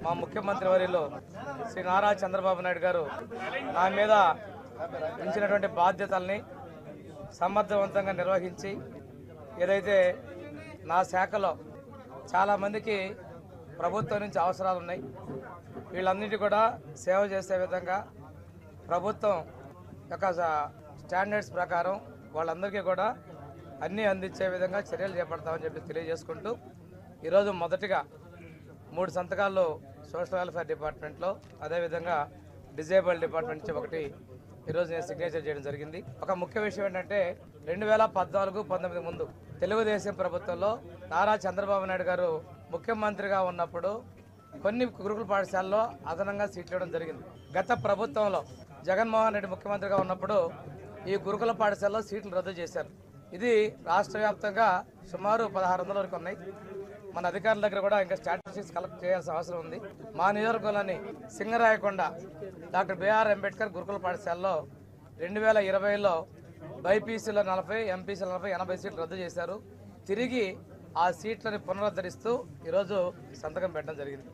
మా ముఖ్యమంత్రి వర్యులు శ్రీ నారా చంద్రబాబు నాయుడు గారు నా మీద ఉంచినటువంటి బాధ్యతల్ని సమర్థవంతంగా నిర్వహించి ఏదైతే నా శాఖలో చాలామందికి ప్రభుత్వం నుంచి అవసరాలు ఉన్నాయి, వీళ్ళన్నిటి కూడా సేవ చేసే విధంగా ప్రభుత్వం యొక్క స్టాండర్డ్స్ ప్రకారం వాళ్ళందరికీ కూడా అన్నీ అందించే విధంగా చర్యలు చేపడతామని చెప్పి తెలియజేసుకుంటూ ఈరోజు మొదటిగా 3 సంతకాలు సోషల్ వెల్ఫేర్ డిపార్ట్మెంట్లో, అదేవిధంగా డిజేబుల్డ్ డిపార్ట్మెంట్ నుంచి ఒకటి ఈరోజు నేను సిగ్నేచర్ చేయడం జరిగింది. ఒక ముఖ్య విషయం ఏంటంటే 2014-19 ముందు తెలుగుదేశం ప్రభుత్వంలో నారా చంద్రబాబు నాయుడు గారు ముఖ్యమంత్రిగా ఉన్నప్పుడు కొన్ని గురుకుల పాఠశాలలో అదనంగా సీట్లు ఇవ్వడం జరిగింది. గత ప్రభుత్వంలో జగన్మోహన్ రెడ్డి ముఖ్యమంత్రిగా ఉన్నప్పుడు ఈ గురుకుల పాఠశాలలో సీట్లు రద్దు చేశారు. ఇది రాష్ట్ర వ్యాప్తంగా సుమారు 1600 వరకు ఉన్నాయి. మన అధికారుల దగ్గర కూడా ఇంకా స్టాటిస్టిక్స్ కలెక్ట్ చేయాల్సిన అవసరం ఉంది. మా నియోజకవర్గంలోని సింగరాయకొండ డాక్టర్ బిఆర్ అంబేద్కర్ గురుకుల పాఠశాలలో 2020లో బైపీసీలో 40, ఎంపీసీలో 40, 80 సీట్లు రద్దు చేశారు. తిరిగి ఆ సీట్లను పునరుద్ధరిస్తూ ఈరోజు సంతకం పెట్టడం జరిగింది.